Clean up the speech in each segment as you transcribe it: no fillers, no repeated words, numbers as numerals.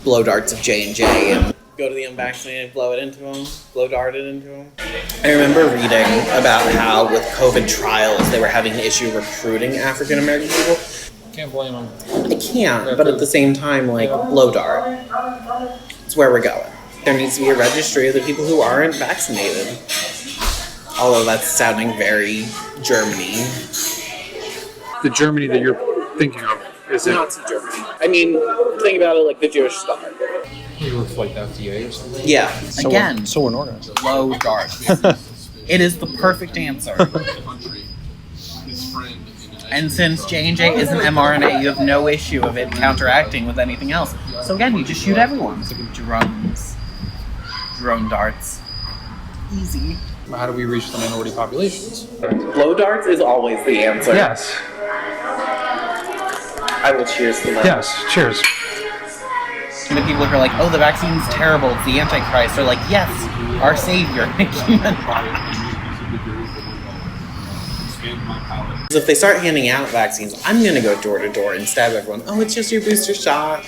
blow darts of J&J and go to the unvaccinated, blow dart it into them. I remember reading about how with COVID trials, they were having an issue recruiting African American people. Can't blame them. I can't, but at the same time, blow dart. It's where we're going. There needs to be a registry of the people who aren't vaccinated. Although that's sounding very Germany. The Germany that you're thinking of is it? Nazi Germany. I mean, think about it like the Jewish Star. You look like FDA or something. Yeah. Again, so unorganized. blow darts. It is the perfect answer. And since J&J is an mRNA, you have no issue of it counteracting with anything else. So again, you just shoot everyone. So drone darts. Easy. How do we reach the minority populations? Blow darts is always the answer. Yes. I will cheers to that. Yes. Cheers. And the people who are like, oh, the vaccine's terrible, it's the Antichrist, are like, yes, our savior. If they start handing out vaccines, I'm going to go door to door and stab everyone. Oh, it's just your booster shot.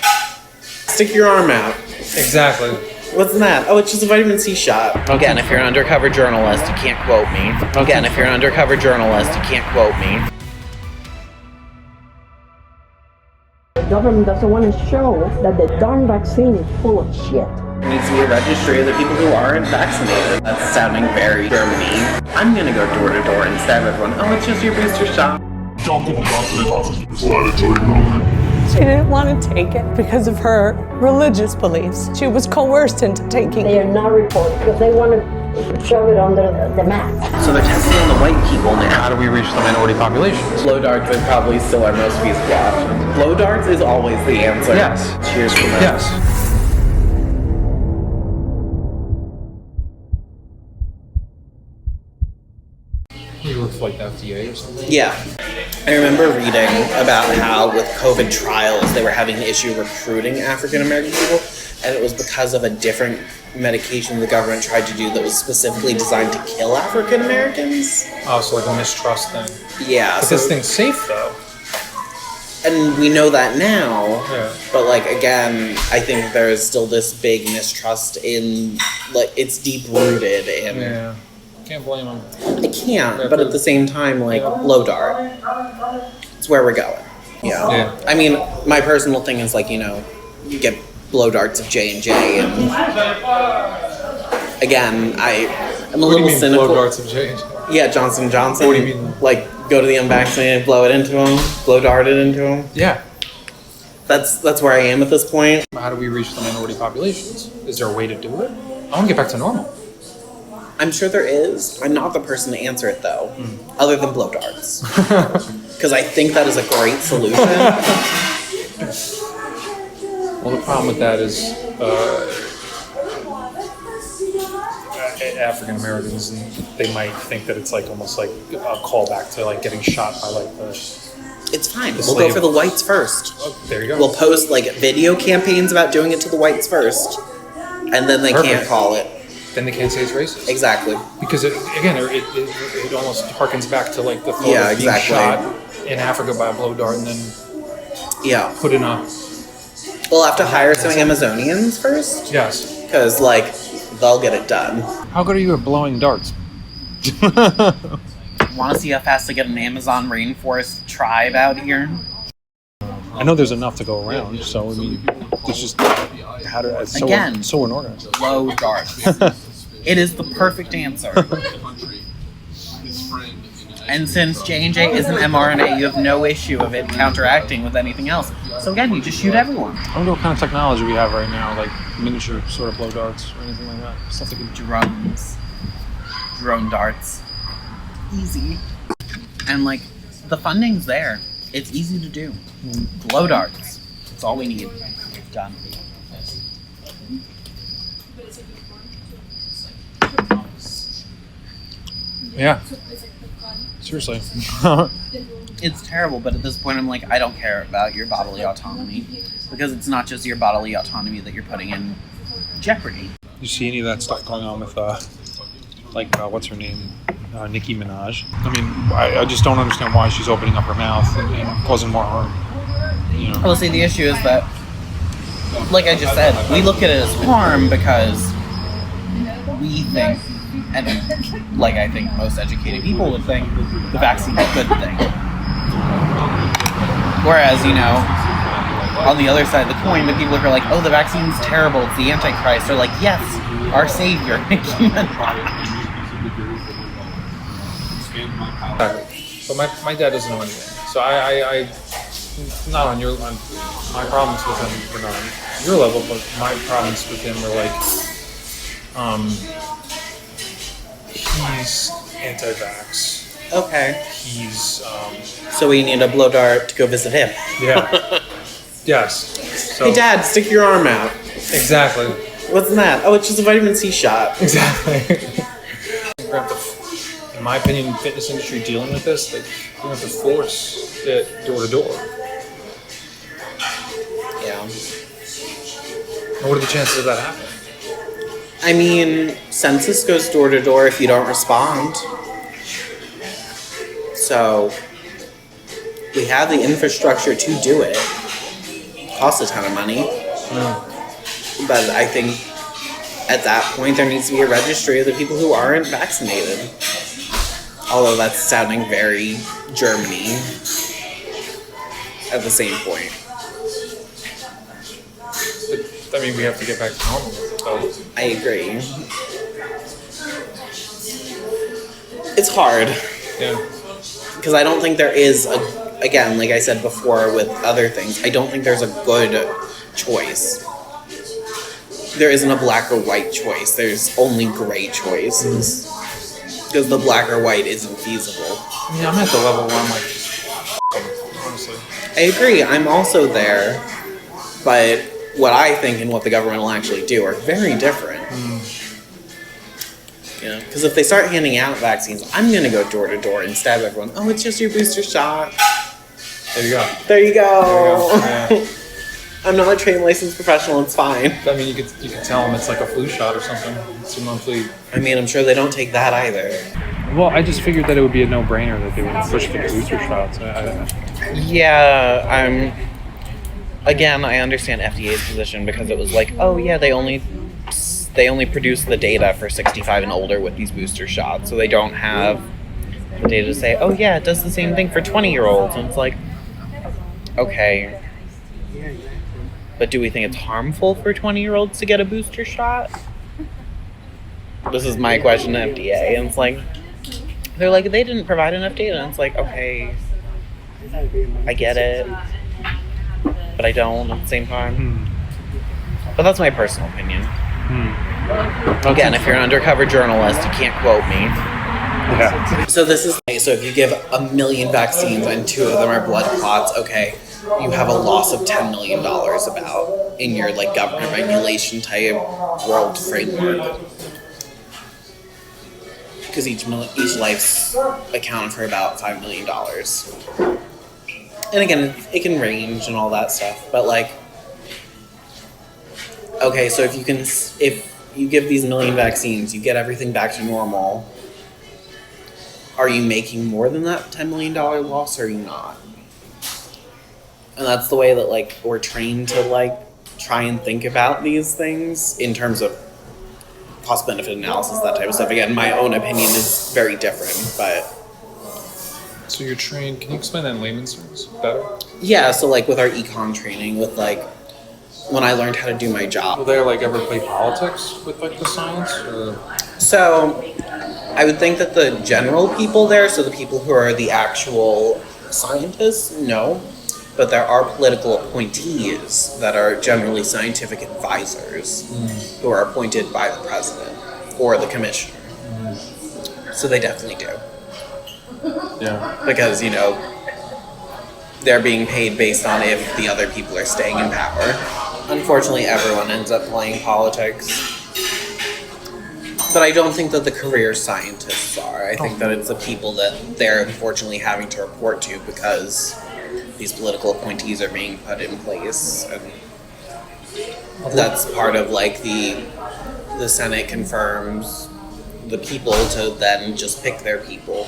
Stick your arm out. Exactly. What's that? Oh, it's just a vitamin C shot. Again, if you're an undercover journalist, you can't quote me. Again, if you're an undercover journalist, you can't quote me. The government doesn't want to show that the darn vaccine is full of shit. There needs to be a registry of the people who aren't vaccinated. That's sounding very Germany. I'm going to go door to door and stab everyone. Oh, it's just your booster shot. She didn't want to take it because of her religious beliefs. She was coerced into taking They it. are not reported because they want to shove it under the mat. So they're testing on the white people now. How do we reach the minority populations? Blow darts are probably still our most feasible option. Blow darts is always the answer. Yes. Cheers for that. Yes. You look like FDA or something. Yeah. I remember reading about how with COVID trials, they were having an issue recruiting African American people, and it was because of a different medication the government tried to do that was specifically designed to kill African Americans. Oh, so like a mistrust thing. Yeah. But this thing's safe though. And we know that now, Yeah. but again, I think there is still this big mistrust in, it's deep-rooted in... Yeah. Can't blame them. I can't, but at the same time, blow dart. It's where we're going. Yeah. I mean, my personal thing is you get blow darts of J&J, and again, I'm a little cynical. Blow darts of J&J? Yeah, Johnson & Johnson. What do you mean? Go to the unvaccinated, blow it into them, blow dart it into them. Yeah. That's where I am at this point. How do we reach the minority populations? Is there a way to do it? I want to get back to normal. I'm sure there is. I'm not the person to answer it, though, other than blow darts. Because I think that is a great solution. Well, the problem with that is African Americans, they might think that it's almost like a callback to getting shot by the... It's fine. The We'll slave. go for the whites first. Oh, there you go. We'll post video campaigns about doing it to the whites first, and then they Perfect. can't call it. Then they can't say it's racist. Exactly. Because it almost harkens back to the thought Yeah, of being exactly. shot in Africa by a blow dart and then Yeah. put in a... We'll have to hire some Amazonians first, Yes. because they'll get it done. How good are you at blowing darts? Want to see how fast I get an Amazon rainforest tribe out here? I know there's enough to go around, so I mean, it's just it's Again. so unorganized. Blow darts. It is the perfect answer. And since J&J is an mRNA, you have no issue of it counteracting with anything else. So again, you just shoot everyone. I wonder what kind of technology we have right now, like miniature sort of blow darts or anything like that. Stuff that can... Drone darts. Easy. And the funding's there. It's easy to do. Blow darts. That's all we need. Done. Yeah. Seriously. It's terrible, but at this point I'm I don't care about your bodily autonomy. Because it's not just your bodily autonomy that you're putting in jeopardy. You see any of that stuff going on with, what's her name? Nicki Minaj. I mean, I just don't understand why she's opening up her mouth and causing more harm. Well, see, the issue is that like I just said, we look at it as harm because we think, and like I think most educated people would think, the vaccine's a good thing. Whereas, on the other side of the coin, the people who are like, oh, the vaccine's terrible, it's the Antichrist, are like, yes, our savior, Nicki Minaj. But my dad doesn't know anything. So I not on my problems with him were not on your level, but my problems with him were like, he's anti-vax. Okay. He's So we need a blow dart to go visit him. yeah. Yes. So Hey, Dad, stick your arm out. exactly. What's that? Oh, it's just a vitamin C shot. Exactly. In my opinion, fitness industry dealing with this, like, you're gonna have to force it door to door. Yeah. And what are the chances of that happening? I mean, census goes door to door if you don't respond. So we have the infrastructure to do it. Costs a ton of money. But I think at that point there needs to be a registry of the people who aren't vaccinated. Although that's sounding very Germany at the same point. But, I mean, we have to get back to normal. So. I agree. It's hard. Yeah. Because I don't think there is again, like I said before with other things, I don't think there's a good choice. There isn't a black or white choice. There's only gray choices. Because the black or white isn't feasible. Yeah, I'm at the level where I'm like, honestly. I agree. I'm also there. But what I think and what the government will actually do are very different. Because if they start handing out vaccines, I'm going to go door to door and stab everyone. Oh, it's just your booster shot. There you go. There you go. Yeah. I'm not a trained licensed professional. It's fine. I mean, you could tell them it's like a flu shot or something. It's a monthly. I mean, I'm sure they don't take that either. Well, I just figured that it would be a no-brainer that they would push for the booster shots. Yeah, again, I understand FDA's position because it was like, oh yeah, they only produce the data for 65 and older with these booster shots, so they don't have the data to say, oh yeah, it does the same thing for 20-year-olds, and it's like, okay, but do we think it's harmful for 20-year-olds to get a booster shot? This is my question to FDA, and it's like, they're like, they didn't provide enough data, and it's like, okay, I get it, but I don't at the same time. But that's my personal opinion. Again, if you're an undercover journalist, you can't quote me. Yeah. So this is so if you give 1 million vaccines and 2 of them are blood clots, okay, you have a loss of $10 million about in your like government regulation type world framework. Because each life's accounted for about $5 million. And again, it can range and all that stuff, but like, okay, so if you give these 1 million vaccines, you get everything back to normal, are you making more than that $10 million loss, or are you not? And that's the way that, like, we're trained to, like, try and think about these things in terms of cost-benefit analysis, that type of stuff. Again, my own opinion is very different, but... So you're trained, can you explain that in layman's terms better? Yeah, so, like, with our econ training, with, like, when I learned how to do my job. Will they, like, ever play politics with, like, the science, or...? So, I would think that the general people there, so the people who are the actual scientists, no. But there are political appointees that are generally scientific advisors who are appointed by the president or the commissioner. So they definitely do. Yeah. Because, you know, they're being paid based on if the other people are staying in power. Unfortunately, everyone ends up playing politics. But I don't think that the career scientists are. I think that it's the people that they're unfortunately having to report to because these political appointees are being put in place. And that's part of, like, the Senate confirms the people to then just pick their people.